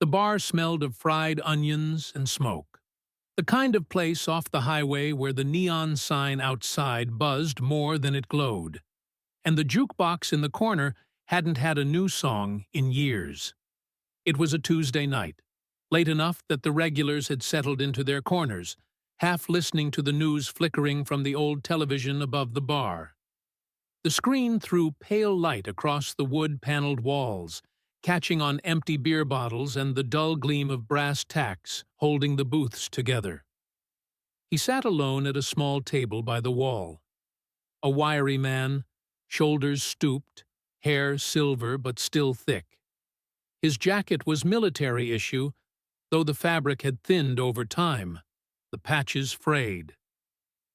The bar smelled of fried onions and smoke. The kind of place off the highway where the neon sign outside buzzed more than it glowed. And the jukebox in the corner hadn't had a new song in years. It was a Tuesday night, late enough that the regulars had settled into their corners, half listening to the news flickering from the old television above the bar. The screen threw pale light across the wood-paneled walls, catching on empty beer bottles and the dull gleam of brass tacks holding the booths together. He sat alone at a small table by the wall. A wiry man, shoulders stooped, hair silver but still thick. His jacket was military issue, though the fabric had thinned over time, the patches frayed.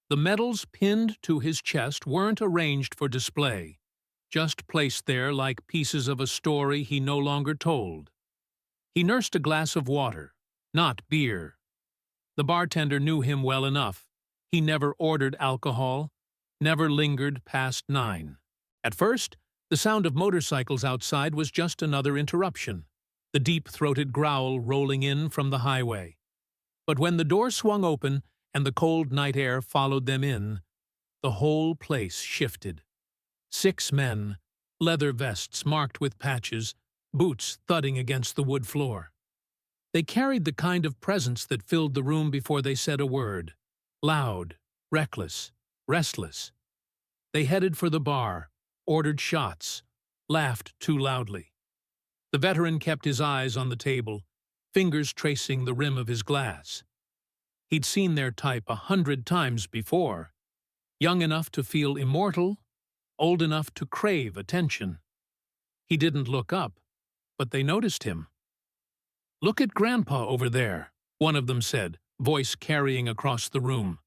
The medals pinned to his chest weren't arranged for display, just placed there like pieces of a story he no longer told. He nursed a glass of water, not beer. The bartender knew him well enough. He never ordered alcohol, never lingered past 9. At first, the sound of motorcycles outside was just another interruption, the deep-throated growl rolling in from the highway. But when the door swung open and the cold night air followed them in, the whole place shifted. 6 men, leather vests marked with patches, boots thudding against the wood floor. They carried the kind of presence that filled the room before they said a word. Loud, reckless, restless. They headed for the bar, ordered shots, laughed too loudly. The veteran kept his eyes on the table, fingers tracing the rim of his glass. He'd seen their type 100 times before, young enough to feel immortal, old enough to crave attention. He didn't look up, but they noticed him. "Look at Grandpa over there," one of them said, voice carrying across the room.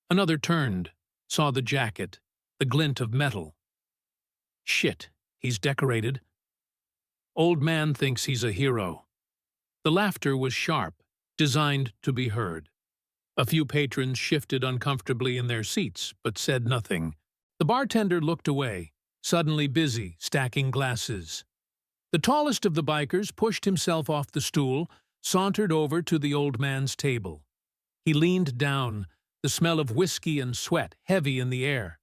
Another turned, saw the jacket, the glint of metal. "Shit, he's decorated. Old man thinks he's a hero." The laughter was sharp, designed to be heard. A few patrons shifted uncomfortably in their seats, but said nothing. The bartender looked away, suddenly busy stacking glasses. The tallest of the bikers pushed himself off the stool, sauntered over to the old man's table. He leaned down, the smell of whiskey and sweat heavy in the air.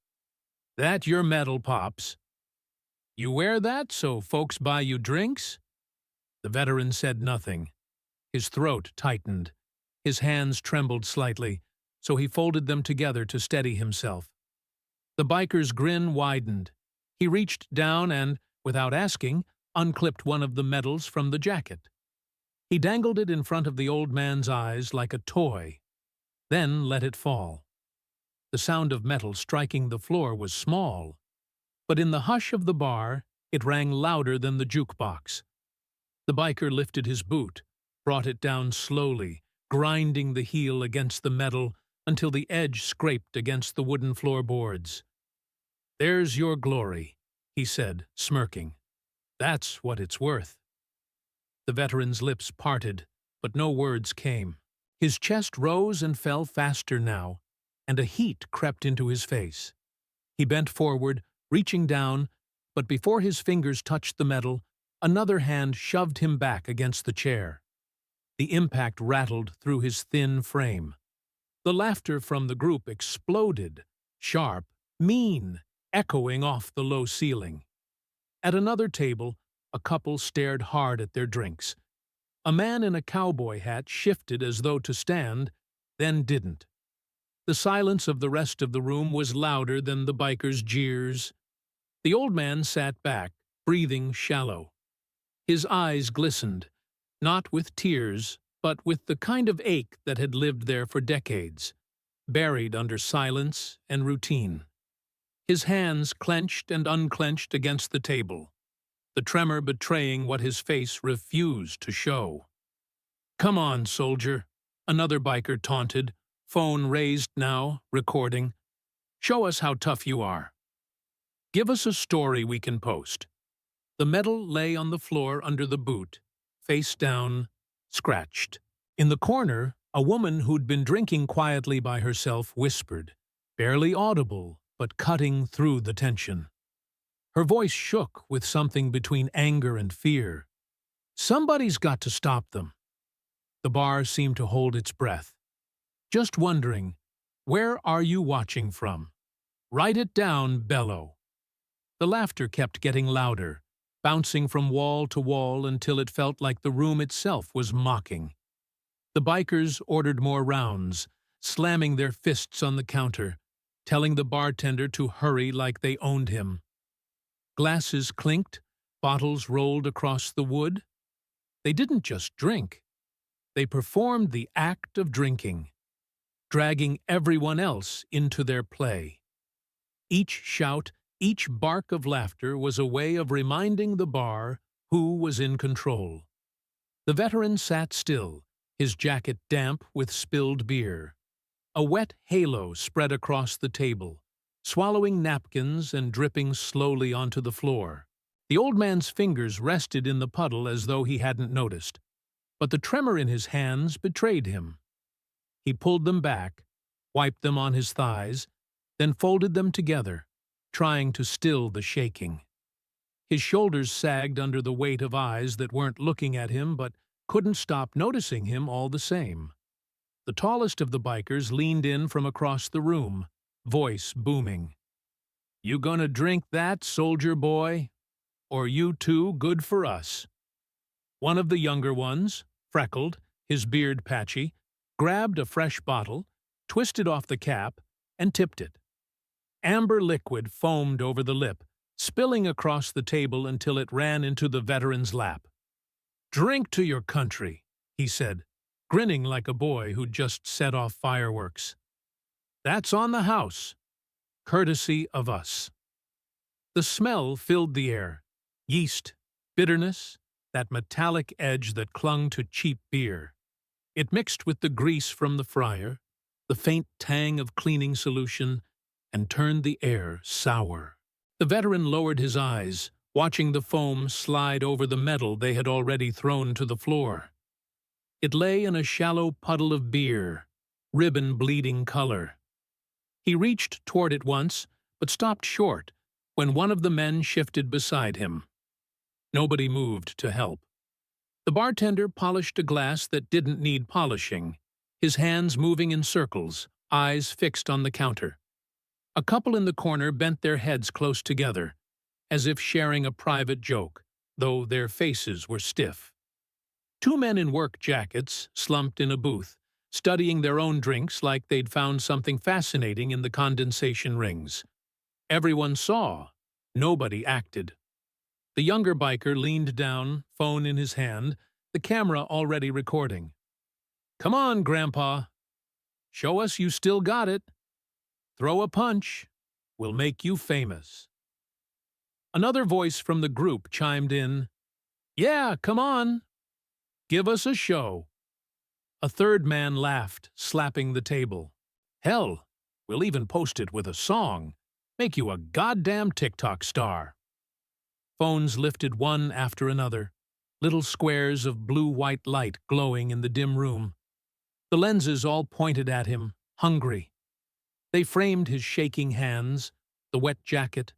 "That your medal, Pops? You wear that so folks buy you drinks?" The veteran said nothing. His throat tightened. His hands trembled slightly, so he folded them together to steady himself. The biker's grin widened. He reached down and, without asking, unclipped one of the medals from the jacket. He dangled it in front of the old man's eyes like a toy, then let it fall. The sound of metal striking the floor was small, but in the hush of the bar, it rang louder than the jukebox. The biker lifted his boot, brought it down slowly, grinding the heel against the metal until the edge scraped against the wooden floorboards. "There's your glory," he said, smirking. "That's what it's worth." The veteran's lips parted, but no words came. His chest rose and fell faster now, and a heat crept into his face. He bent forward, reaching down, but before his fingers touched the metal, another hand shoved him back against the chair. The impact rattled through his thin frame. The laughter from the group exploded, sharp, mean, echoing off the low ceiling. At another table, a couple stared hard at their drinks. A man in a cowboy hat shifted as though to stand, then didn't. The silence of the rest of the room was louder than the biker's jeers. The old man sat back, breathing shallow. His eyes glistened, not with tears, but with the kind of ache that had lived there for decades, buried under silence and routine. His hands clenched and unclenched against the table, the tremor betraying what his face refused to show. "Come on, soldier," another biker taunted, phone raised now, recording. "Show us how tough you are. Give us a story we can post." The medal lay on the floor under the boot, face down, scratched. In the corner, a woman who'd been drinking quietly by herself whispered, barely audible, but cutting through the tension. Her voice shook with something between anger and fear. Somebody's got to stop them. The bar seemed to hold its breath. Just wondering, where are you watching from? Write it down, bellow. The laughter kept getting louder, bouncing from wall to wall until it felt like the room itself was mocking. The bikers ordered more rounds, slamming their fists on the counter, telling the bartender to hurry like they owned him. Glasses clinked, bottles rolled across the wood. They didn't just drink. They performed the act of drinking, dragging everyone else into their play. Each shout, each bark of laughter was a way of reminding the bar who was in control. The veteran sat still, his jacket damp with spilled beer. A wet halo spread across the table, swallowing napkins and dripping slowly onto the floor. The old man's fingers rested in the puddle as though he hadn't noticed, but the tremor in his hands betrayed him. He pulled them back, wiped them on his thighs, then folded them together, trying to still the shaking. His shoulders sagged under the weight of eyes that weren't looking at him but couldn't stop noticing him all the same. The tallest of the bikers leaned in from across the room, voice booming. "You gonna drink that, soldier boy? Or you too good for us?" One of the younger ones, freckled, his beard patchy, grabbed a fresh bottle, twisted off the cap, and tipped it. Amber liquid foamed over the lip, spilling across the table until it ran into the veteran's lap. "Drink to your country," he said, grinning like a boy who'd just set off fireworks. "That's on the house, courtesy of us." The smell filled the air. Yeast, bitterness, that metallic edge that clung to cheap beer. It mixed with the grease from the fryer, the faint tang of cleaning solution, and turned the air sour. The veteran lowered his eyes, watching the foam slide over the metal they had already thrown to the floor. It lay in a shallow puddle of beer, ribbon-bleeding color. He reached toward it once, but stopped short when one of the men shifted beside him. Nobody moved to help. The bartender polished a glass that didn't need polishing, his hands moving in circles, eyes fixed on the counter. A couple in the corner bent their heads close together, as if sharing a private joke, though their faces were stiff. Two men in work jackets slumped in a booth, studying their own drinks like they'd found something fascinating in the condensation rings. Everyone saw. Nobody acted. The younger biker leaned down, phone in his hand, the camera already recording. "Come on, Grandpa. Show us you still got it. Throw a punch. We'll make you famous." Another voice from the group chimed in. "Yeah, come on. Give us a show." A third man laughed, slapping the table. "Hell, we'll even post it with a song. Make you a goddamn TikTok star." Phones lifted one after another, little squares of blue-white light glowing in the dim room. The lenses all pointed at him, hungry. They framed his shaking hands, the wet jacket,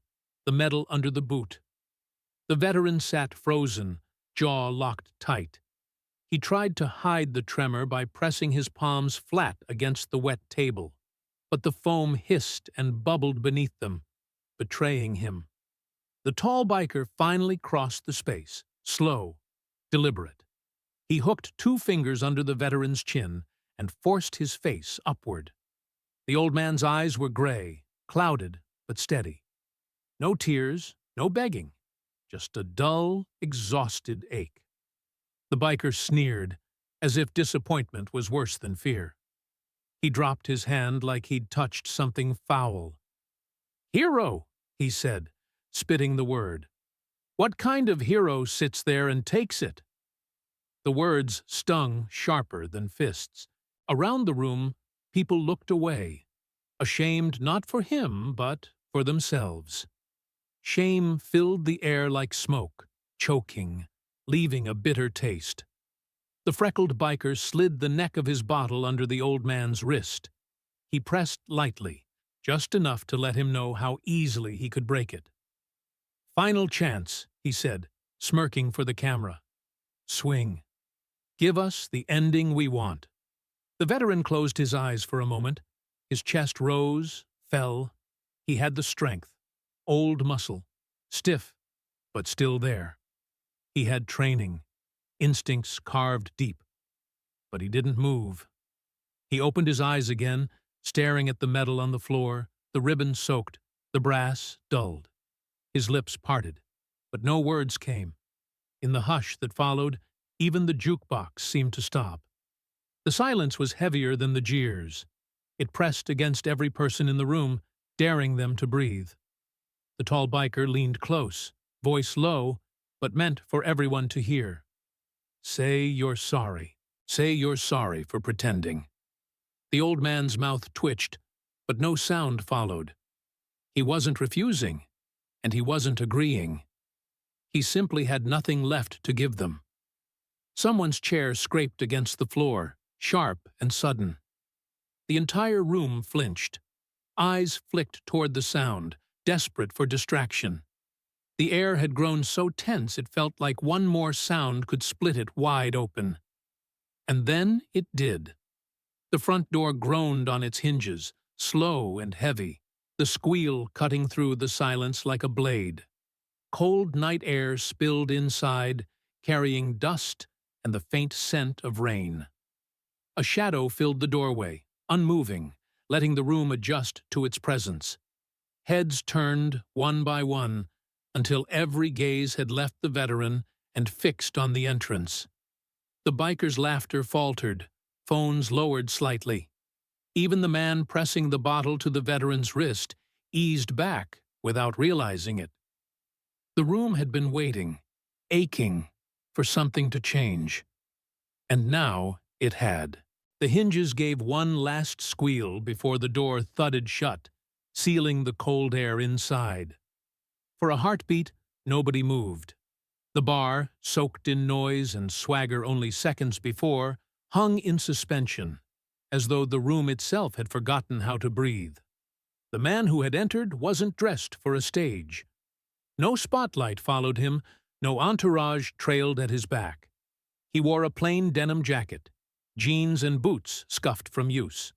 the metal under the boot. The veteran sat frozen, jaw locked tight. He tried to hide the tremor by pressing his palms flat against the wet table, but the foam hissed and bubbled beneath them, betraying him. The tall biker finally crossed the space, slow, deliberate. He hooked two fingers under the veteran's chin and forced his face upward. The old man's eyes were gray, clouded but steady. No tears, no begging, just a dull, exhausted ache. The biker sneered, as if disappointment was worse than fear. He dropped his hand like he'd touched something foul. "Hero," he said, spitting the word. "What kind of hero sits there and takes it?" The words stung sharper than fists. Around the room, people looked away, ashamed not for him, but for themselves. Shame filled the air like smoke, choking, leaving a bitter taste. The freckled biker slid the neck of his bottle under the old man's wrist. He pressed lightly, just enough to let him know how easily he could break it. "Final chance," he said, smirking for the camera. Swing. Give us the ending we want. The veteran closed his eyes for a moment. His chest rose, fell. He had the strength. Old muscle. Stiff, but still there. He had training. Instincts carved deep. But he didn't move. He opened his eyes again, staring at the metal on the floor, the ribbon soaked, the brass dulled. His lips parted, but no words came. In the hush that followed, even the jukebox seemed to stop. The silence was heavier than the jeers. It pressed against every person in the room, daring them to breathe. The tall biker leaned close, voice low, but meant for everyone to hear. Say you're sorry. Say you're sorry for pretending. The old man's mouth twitched, but no sound followed. He wasn't refusing, and he wasn't agreeing. He simply had nothing left to give them. Someone's chair scraped against the floor, sharp and sudden. The entire room flinched. Eyes flicked toward the sound, desperate for distraction. The air had grown so tense it felt like one more sound could split it wide open. And then it did. The front door groaned on its hinges, slow and heavy, the squeal cutting through the silence like a blade. Cold night air spilled inside, carrying dust and the faint scent of rain. A shadow filled the doorway, unmoving, letting the room adjust to its presence. Heads turned, one by one, until every gaze had left the veteran and fixed on the entrance. The biker's laughter faltered, phones lowered slightly. Even the man pressing the bottle to the veteran's wrist eased back without realizing it. The room had been waiting, aching, for something to change. And now it had. The hinges gave one last squeal before the door thudded shut, sealing the cold air inside. For a heartbeat, nobody moved. The bar, soaked in noise and swagger only seconds before, hung in suspension, as though the room itself had forgotten how to breathe. The man who had entered wasn't dressed for a stage. No spotlight followed him, no entourage trailed at his back. He wore a plain denim jacket, jeans and boots scuffed from use.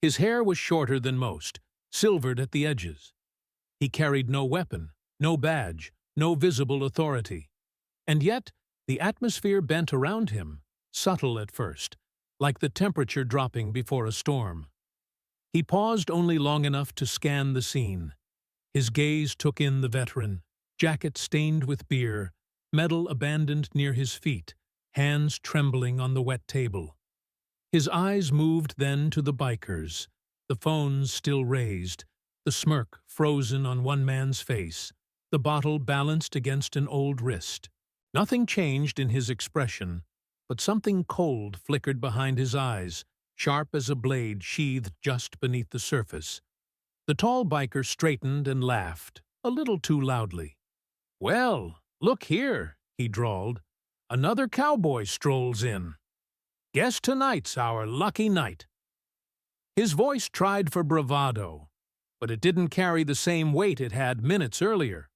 His hair was shorter than most, silvered at the edges. He carried no weapon, no badge, no visible authority. And yet, the atmosphere bent around him, subtle at first, like the temperature dropping before a storm. He paused only long enough to scan the scene. His gaze took in the veteran, jacket stained with beer, medal abandoned near his feet, hands trembling on the wet table. His eyes moved then to the bikers, the phones still raised, the smirk frozen on one man's face, the bottle balanced against an old wrist. Nothing changed in his expression, but something cold flickered behind his eyes, sharp as a blade sheathed just beneath the surface. The tall biker straightened and laughed, a little too loudly. "Well, look here," he drawled. "Another cowboy strolls in. Guess tonight's our lucky night." His voice tried for bravado, but it didn't carry the same weight it had minutes earlier.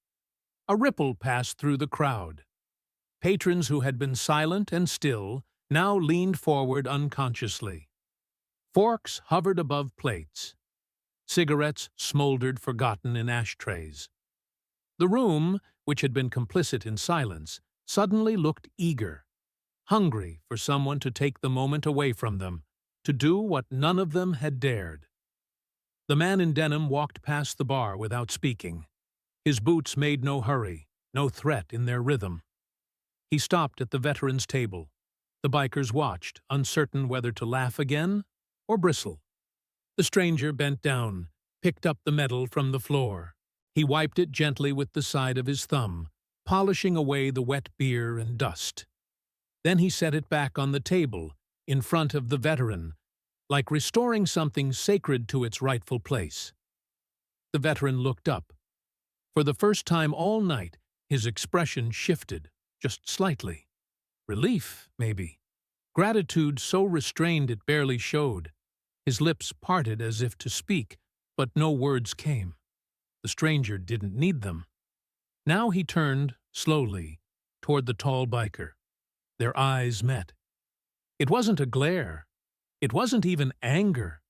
A ripple passed through the crowd. Patrons who had been silent and still now leaned forward unconsciously. Forks hovered above plates. Cigarettes smoldered forgotten in ashtrays. The room, which had been complicit in silence, suddenly looked eager, hungry for someone to take the moment away from them, to do what none of them had dared. The man in denim walked past the bar without speaking. His boots made no hurry, no threat in their rhythm. He stopped at the veteran's table. The bikers watched, uncertain whether to laugh again or bristle. The stranger bent down, picked up the medal from the floor. He wiped it gently with the side of his thumb, polishing away the wet beer and dust. Then he set it back on the table, in front of the veteran, like restoring something sacred to its rightful place. The veteran looked up. For the first time all night, his expression shifted, just slightly. Relief, maybe. Gratitude so restrained it barely showed. His lips parted as if to speak, but no words came. The stranger didn't need them. Now he turned, slowly, toward the tall biker. Their eyes met. It wasn't a glare. It wasn't even anger.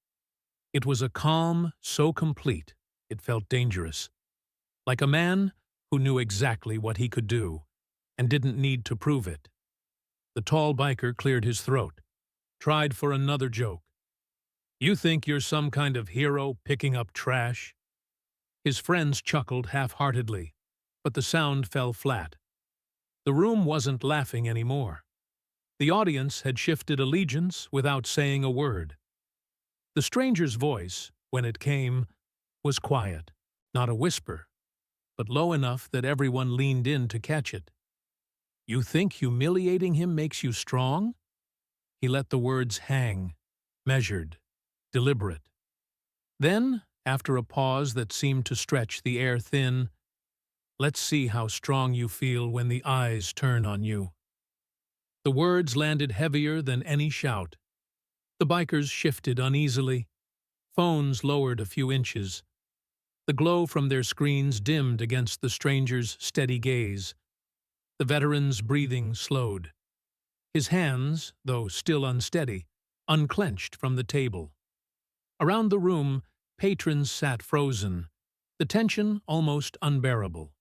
It was a calm so complete it felt dangerous. Like a man who knew exactly what he could do and didn't need to prove it. The tall biker cleared his throat, tried for another joke. "You think you're some kind of hero picking up trash?" His friends chuckled half-heartedly, but the sound fell flat. The room wasn't laughing anymore. The audience had shifted allegiance without saying a word. The stranger's voice, when it came, was quiet, not a whisper, but low enough that everyone leaned in to catch it. "You think humiliating him makes you strong?" He let the words hang, measured, deliberate. Then, after a pause that seemed to stretch the air thin, "Let's see how strong you feel when the eyes turn on you." The words landed heavier than any shout. The bikers shifted uneasily. Phones lowered a few inches. The glow from their screens dimmed against the stranger's steady gaze. The veteran's breathing slowed. His hands, though still unsteady, unclenched from the table. Around the room, patrons sat frozen, the tension almost unbearable.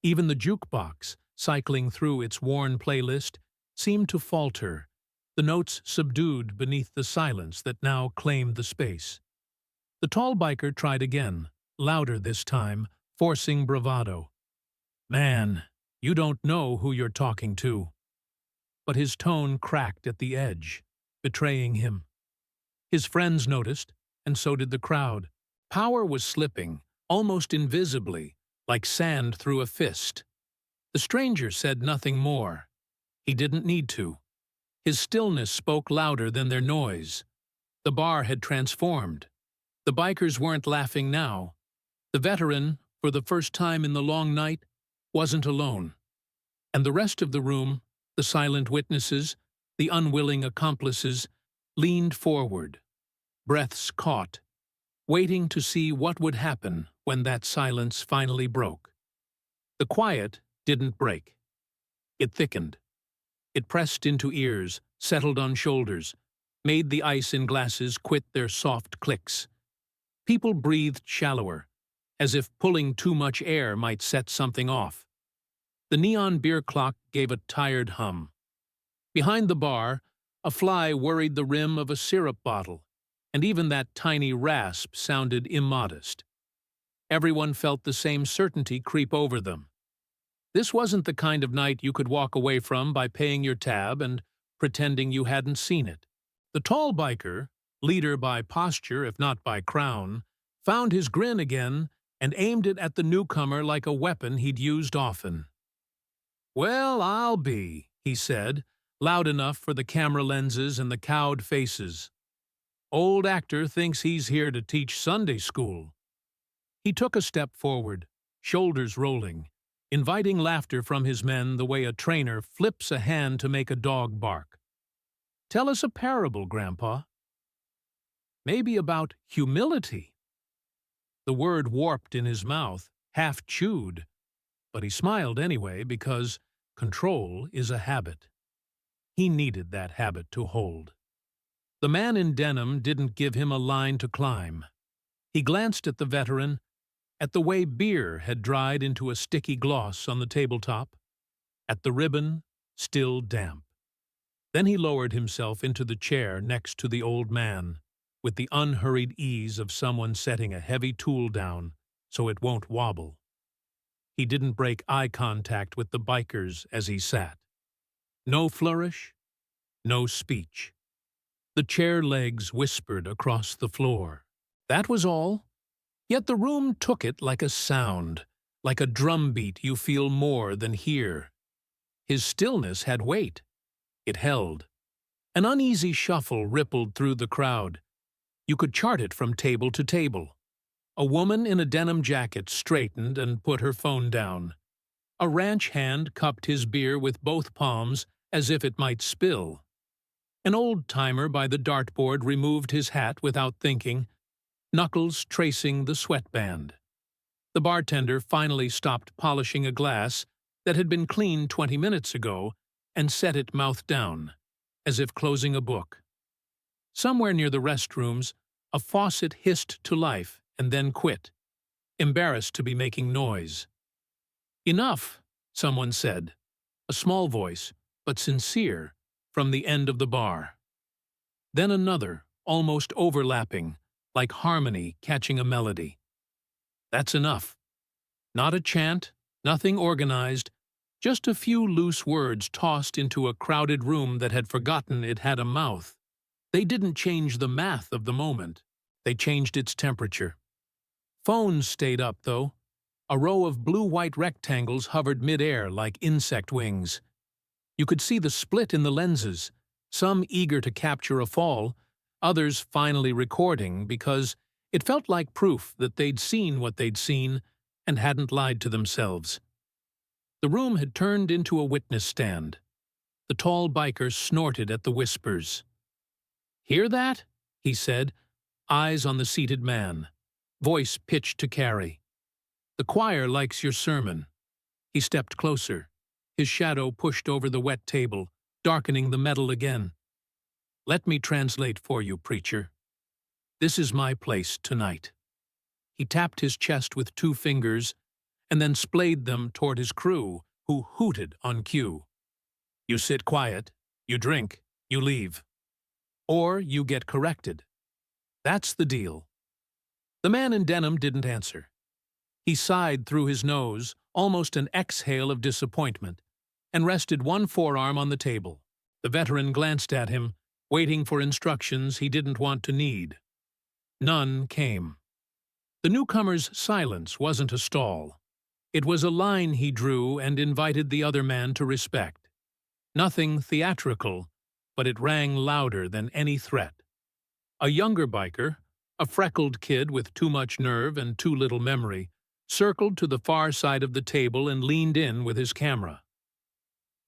Even the jukebox, cycling through its worn playlist, seemed to falter, the notes subdued beneath the silence that now claimed the space. The tall biker tried again, louder this time, forcing bravado. "Man, you don't know who you're talking to." But his tone cracked at the edge, betraying him. His friends noticed, and so did the crowd. Power was slipping, almost invisibly, like sand through a fist. The stranger said nothing more. He didn't need to. His stillness spoke louder than their noise. The bar had transformed. The bikers weren't laughing now. The veteran, for the first time in the long night, wasn't alone. And the rest of the room, the silent witnesses, the unwilling accomplices, leaned forward, breaths caught, waiting to see what would happen when that silence finally broke. The quiet didn't break. It thickened. It pressed into ears, settled on shoulders, made the ice in glasses quit their soft clicks. People breathed shallower, as if pulling too much air might set something off. The neon beer clock gave a tired hum. Behind the bar, a fly worried the rim of a syrup bottle, and even that tiny rasp sounded immodest. Everyone felt the same certainty creep over them. This wasn't the kind of night you could walk away from by paying your tab and pretending you hadn't seen it. The tall biker, leader by posture if not by crown, found his grin again and aimed it at the newcomer like a weapon he'd used often. "Well, I'll be," he said, loud enough for the camera lenses and the cowed faces. "Old actor thinks he's here to teach Sunday school." He took a step forward, shoulders rolling, inviting laughter from his men the way a trainer flips a hand to make a dog bark. "Tell us a parable, Grandpa." "Maybe about humility." The word warped in his mouth, half chewed, but he smiled anyway because control is a habit. He needed that habit to hold. The man in denim didn't give him a line to climb. He glanced at the veteran, at the way beer had dried into a sticky gloss on the tabletop, at the ribbon, still damp. Then he lowered himself into the chair next to the old man, with the unhurried ease of someone setting a heavy tool down so it won't wobble. He didn't break eye contact with the bikers as he sat. No flourish, no speech. The chair legs whispered across the floor. That was all. Yet the room took it like a sound, like a drumbeat you feel more than hear. His stillness had weight. It held. An uneasy shuffle rippled through the crowd. You could chart it from table to table. A woman in a denim jacket straightened and put her phone down. A ranch hand cupped his beer with both palms as if it might spill. An old-timer by the dartboard removed his hat without thinking, knuckles tracing the sweatband. The bartender finally stopped polishing a glass that had been cleaned 20 minutes ago and set it mouth down, as if closing a book. Somewhere near the restrooms, a faucet hissed to life and then quit, embarrassed to be making noise. "Enough," someone said, a small voice, but sincere, from the end of the bar. Then another, almost overlapping, like harmony catching a melody. "That's enough." Not a chant, nothing organized, just a few loose words tossed into a crowded room that had forgotten it had a mouth. They didn't change the math of the moment. They changed its temperature. Phones stayed up, though. A row of blue-white rectangles hovered mid-air like insect wings. You could see the split in the lenses, some eager to capture a fall, others finally recording because it felt like proof that they'd seen what they'd seen and hadn't lied to themselves. The room had turned into a witness stand. The tall biker snorted at the whispers. "Hear that?" he said, eyes on the seated man, voice pitched to carry. "The choir likes your sermon." He stepped closer, his shadow pushed over the wet table, darkening the metal again. "Let me translate for you, preacher. This is my place tonight." He tapped his chest with 2 fingers and then splayed them toward his crew, who hooted on cue. "You sit quiet, you drink, you leave. Or you get corrected. That's the deal." The man in denim didn't answer. He sighed through his nose, almost an exhale of disappointment, and rested one forearm on the table. The veteran glanced at him, waiting for instructions he didn't want to need. None came. The newcomer's silence wasn't a stall. It was a line he drew and invited the other man to respect. Nothing theatrical, but it rang louder than any threat. A younger biker, a freckled kid with too much nerve and too little memory, circled to the far side of the table and leaned in with his camera.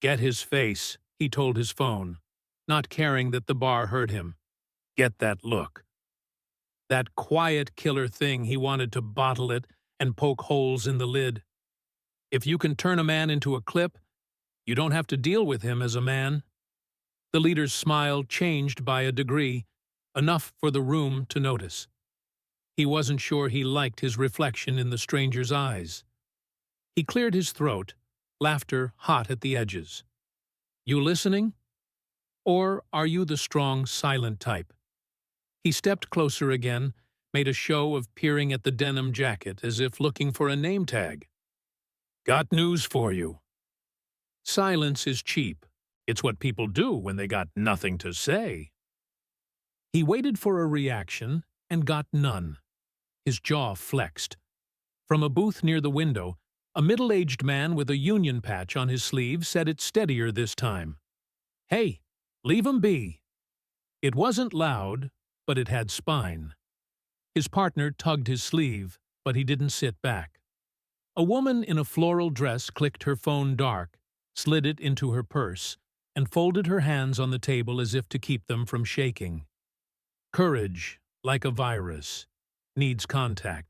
"Get his face," he told his phone, not caring that the bar heard him. "Get that look." That quiet killer thing, he wanted to bottle it and poke holes in the lid. If you can turn a man into a clip, you don't have to deal with him as a man. The leader's smile changed by a degree, enough for the room to notice. He wasn't sure he liked his reflection in the stranger's eyes. He cleared his throat, laughter hot at the edges. "You listening? Or are you the strong, silent type?" He stepped closer again, made a show of peering at the denim jacket as if looking for a name tag. "Got news for you." Silence is cheap. It's what people do when they got nothing to say. He waited for a reaction and got none. His jaw flexed. From a booth near the window, a middle-aged man with a union patch on his sleeve said it steadier this time. "Hey, leave 'em be." It wasn't loud, but it had spine. His partner tugged his sleeve, but he didn't sit back. A woman in a floral dress clicked her phone dark, slid it into her purse, and folded her hands on the table as if to keep them from shaking. Courage, like a virus, needs contact.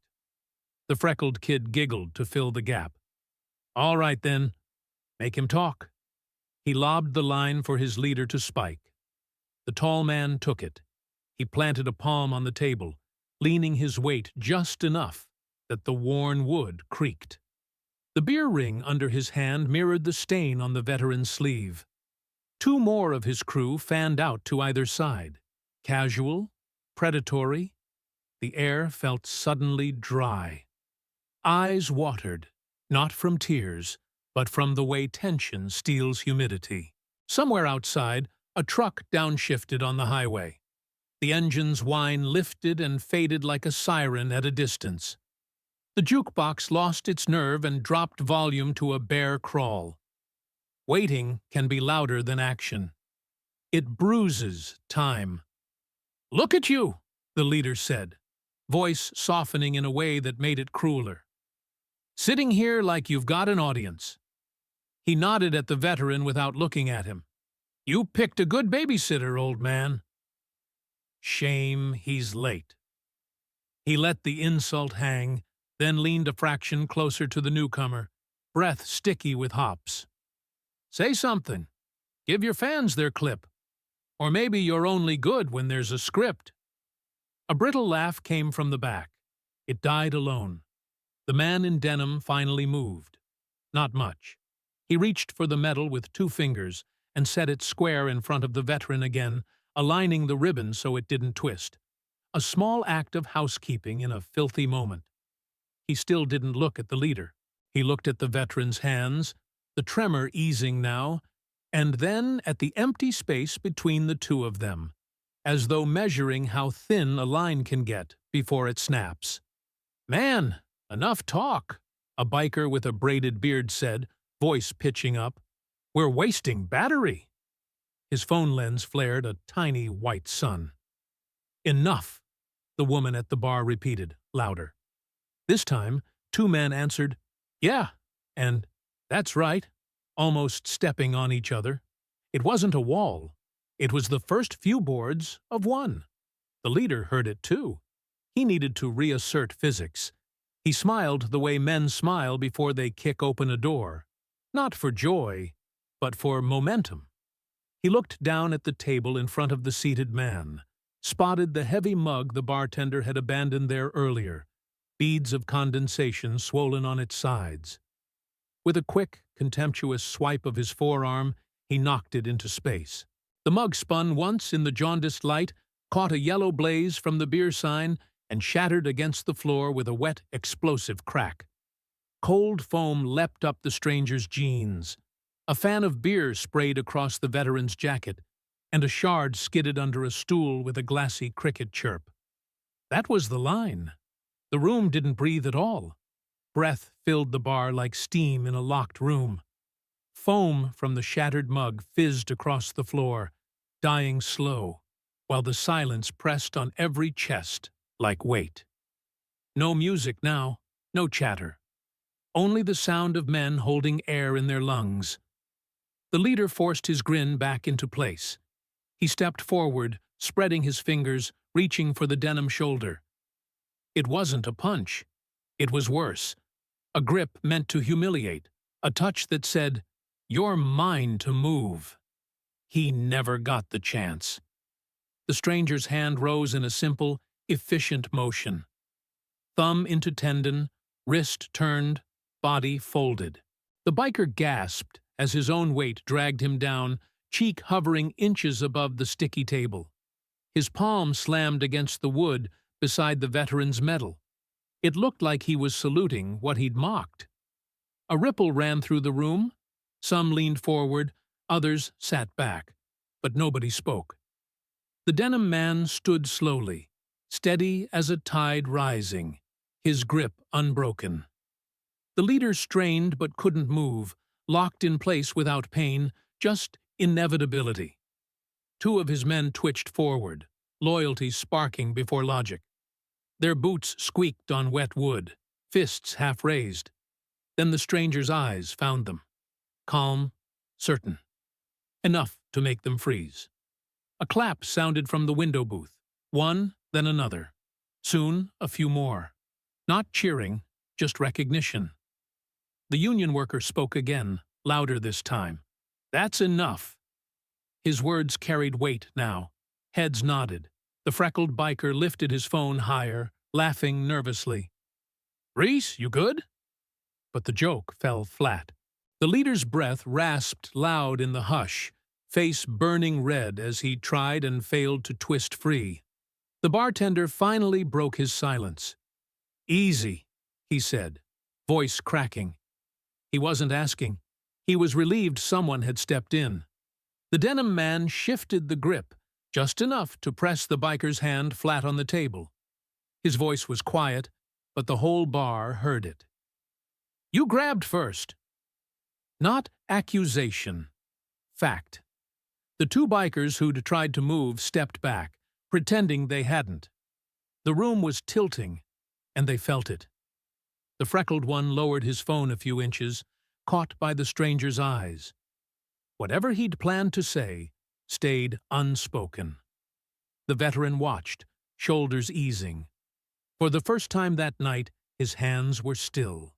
The freckled kid giggled to fill the gap. "All right, then. Make him talk." He lobbed the line for his leader to spike. The tall man took it. He planted a palm on the table, leaning his weight just enough that the worn wood creaked. The beer ring under his hand mirrored the stain on the veteran's sleeve. 2 more of his crew fanned out to either side. Casual, predatory. The air felt suddenly dry. Eyes watered, not from tears, but from the way tension steals humidity. Somewhere outside, a truck downshifted on the highway. The engine's whine lifted and faded like a siren at a distance. The jukebox lost its nerve and dropped volume to a bare crawl. Waiting can be louder than action. It bruises time. "Look at you," the leader said, voice softening in a way that made it crueler. "Sitting here like you've got an audience." He nodded at the veteran without looking at him. "You picked a good babysitter, old man." Shame he's late. He let the insult hang, then leaned a fraction closer to the newcomer, breath sticky with hops. "Say something." Give your fans their clip. Or maybe you're only good when there's a script. A brittle laugh came from the back. It died alone. The man in denim finally moved. Not much. He reached for the medal with 2 fingers and set it square in front of the veteran again, aligning the ribbon so it didn't twist. A small act of housekeeping in a filthy moment. He still didn't look at the leader. He looked at the veteran's hands, the tremor easing now, and then at the empty space between the two of them, as though measuring how thin a line can get before it snaps. "Man, enough talk," a biker with a braided beard said, voice pitching up. "We're wasting battery." His phone lens flared a tiny white sun. "Enough," the woman at the bar repeated, louder. This time, 2 men answered, "Yeah," and "That's right," almost stepping on each other. It wasn't a wall. It was the first few boards of one. The leader heard it too. He needed to reassert physics. He smiled the way men smile before they kick open a door. Not for joy, but for momentum. He looked down at the table in front of the seated man, spotted the heavy mug the bartender had abandoned there earlier, beads of condensation swollen on its sides. With a quick, contemptuous swipe of his forearm, he knocked it into space. The mug spun once in the jaundiced light, caught a yellow blaze from the beer sign, and shattered against the floor with a wet, explosive crack. Cold foam leapt up the stranger's jeans. A fan of beer sprayed across the veteran's jacket, and a shard skidded under a stool with a glassy cricket chirp. That was the line. The room didn't breathe at all. Breath filled the bar like steam in a locked room. Foam from the shattered mug fizzed across the floor, dying slow, while the silence pressed on every chest like weight. No music now, no chatter. Only the sound of men holding air in their lungs. The leader forced his grin back into place. He stepped forward, spreading his fingers, reaching for the denim shoulder. It wasn't a punch. It was worse. A grip meant to humiliate, a touch that said, "You're mine to move." He never got the chance. The stranger's hand rose in a simple, efficient motion. Thumb into tendon, wrist turned, body folded. The biker gasped as his own weight dragged him down, cheek hovering inches above the sticky table. His palm slammed against the wood beside the veteran's medal. It looked like he was saluting what he'd mocked. A ripple ran through the room. Some leaned forward, others sat back, but nobody spoke. The denim man stood slowly, steady as a tide rising, his grip unbroken. The leader strained but couldn't move, locked in place without pain, just inevitability. 2 of his men twitched forward, loyalty sparking before logic. Their boots squeaked on wet wood, fists half raised. Then the stranger's eyes found them. Calm, certain. Enough to make them freeze. A clap sounded from the window booth. One, then another. Soon, a few more. Not cheering, just recognition. The union worker spoke again, louder this time. "That's enough." His words carried weight now. Heads nodded. The freckled biker lifted his phone higher, laughing nervously. "Reese, you good?" But the joke fell flat. The leader's breath rasped loud in the hush, face burning red as he tried and failed to twist free. The bartender finally broke his silence. "Easy," he said, voice cracking. He wasn't asking. He was relieved someone had stepped in. The denim man shifted the grip, just enough to press the biker's hand flat on the table. His voice was quiet, but the whole bar heard it. "You grabbed first." Not accusation. Fact. The 2 bikers who'd tried to move stepped back, pretending they hadn't. The room was tilting, and they felt it. The freckled one lowered his phone a few inches, caught by the stranger's eyes. Whatever he'd planned to say stayed unspoken. The veteran watched, shoulders easing. For the first time that night, his hands were still.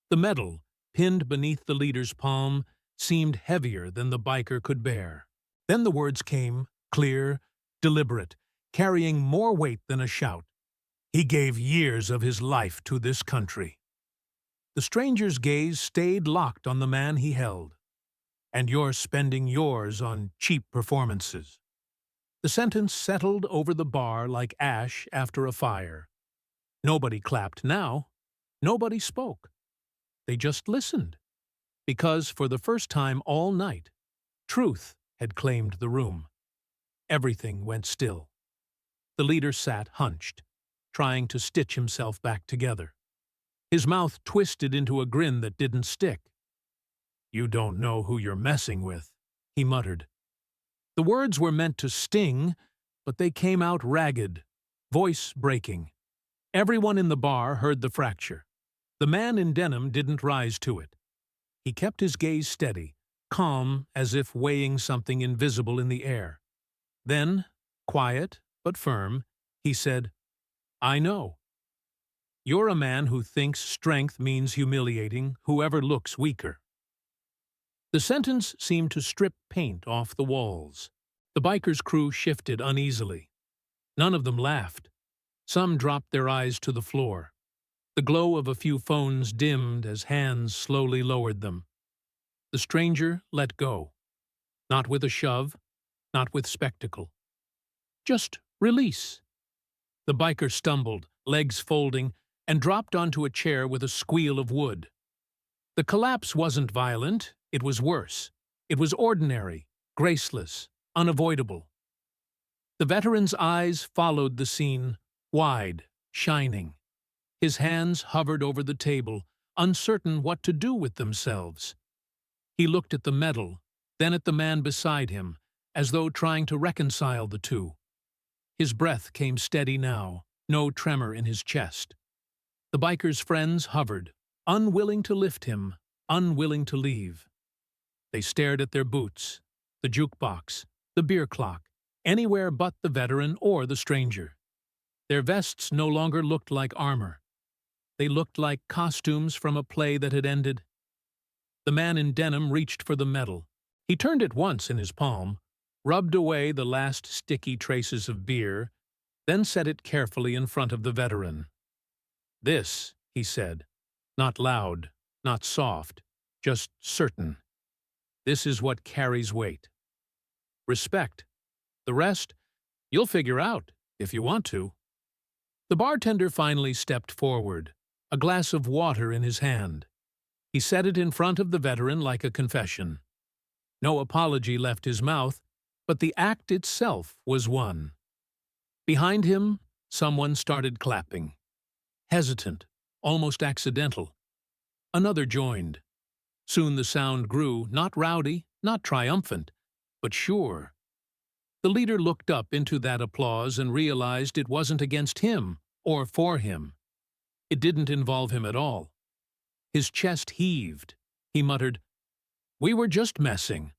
The medal, pinned beneath the leader's palm, seemed heavier than the biker could bear. Then the words came, clear, deliberate, carrying more weight than a shout. He gave years of his life to this country. The stranger's gaze stayed locked on the man he held. And you're spending yours on cheap performances. The sentence settled over the bar like ash after a fire. Nobody clapped now. Nobody spoke. They just listened. Because for the first time all night, truth had claimed the room. Everything went still. The leader sat hunched, trying to stitch himself back together. His mouth twisted into a grin that didn't stick. "You don't know who you're messing with," he muttered. The words were meant to sting, but they came out ragged, voice breaking. Everyone in the bar heard the fracture. The man in denim didn't rise to it. He kept his gaze steady, calm as if weighing something invisible in the air. Then, quiet but firm, he said, "I know. You're a man who thinks strength means humiliating whoever looks weaker." The sentence seemed to strip paint off the walls. The biker's crew shifted uneasily. None of them laughed. Some dropped their eyes to the floor. The glow of a few phones dimmed as hands slowly lowered them. The stranger let go. Not with a shove, not with spectacle. Just release. The biker stumbled, legs folding, and dropped onto a chair with a squeal of wood. The collapse wasn't violent, it was worse. It was ordinary, graceless, unavoidable. The veteran's eyes followed the scene, wide, shining. His hands hovered over the table, uncertain what to do with themselves. He looked at the medal, then at the man beside him, as though trying to reconcile the two. His breath came steady now, no tremor in his chest. The biker's friends hovered, unwilling to lift him, unwilling to leave. They stared at their boots, the jukebox, the beer clock, anywhere but the veteran or the stranger. Their vests no longer looked like armor. They looked like costumes from a play that had ended. The man in denim reached for the medal. He turned it once in his palm, rubbed away the last sticky traces of beer, then set it carefully in front of the veteran. "This," he said, not loud, not soft, just certain. "This is what carries weight. Respect. The rest, you'll figure out, if you want to." The bartender finally stepped forward, a glass of water in his hand. He set it in front of the veteran like a confession. No apology left his mouth, but the act itself was one. Behind him, someone started clapping. Hesitant, almost accidental. Another joined. Soon the sound grew, not rowdy, not triumphant, but sure. The leader looked up into that applause and realized it wasn't against him or for him. It didn't involve him at all. His chest heaved. He muttered, "We were just messing."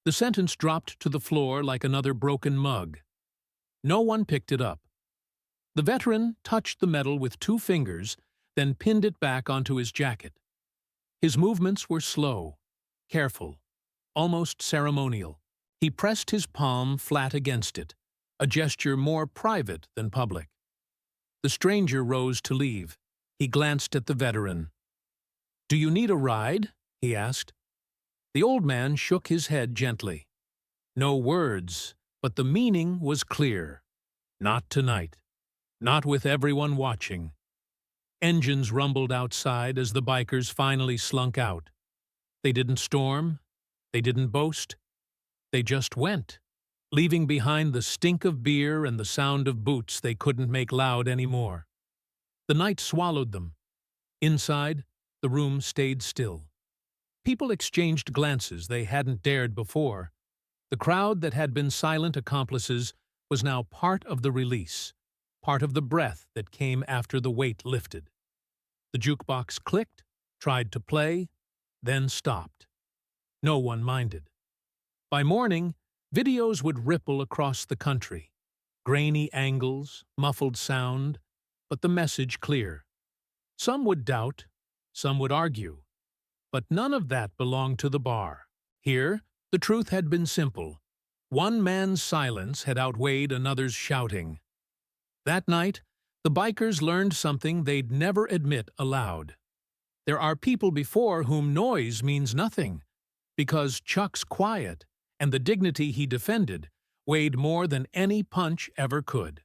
The sentence dropped to the floor like another broken mug. No one picked it up. The veteran touched the medal with 2 fingers, then pinned it back onto his jacket. His movements were slow, careful, almost ceremonial. He pressed his palm flat against it, a gesture more private than public. The stranger rose to leave. He glanced at the veteran. "Do you need a ride?" he asked. The old man shook his head gently. No words, but the meaning was clear. Not tonight. Not with everyone watching. Engines rumbled outside as the bikers finally slunk out. They didn't storm. They didn't boast. They just went, leaving behind the stink of beer and the sound of boots they couldn't make loud anymore. The night swallowed them. Inside, the room stayed still. People exchanged glances they hadn't dared before. The crowd that had been silent accomplices was now part of the release, part of the breath that came after the weight lifted. The jukebox clicked, tried to play, then stopped. No one minded. By morning, videos would ripple across the country. Grainy angles, muffled sound, but the message clear. Some would doubt, some would argue. But none of that belonged to the bar. Here, the truth had been simple. One man's silence had outweighed another's shouting. That night, the bikers learned something they'd never admit aloud. There are people before whom noise means nothing, because Chuck's quiet and the dignity he defended weighed more than any punch ever could.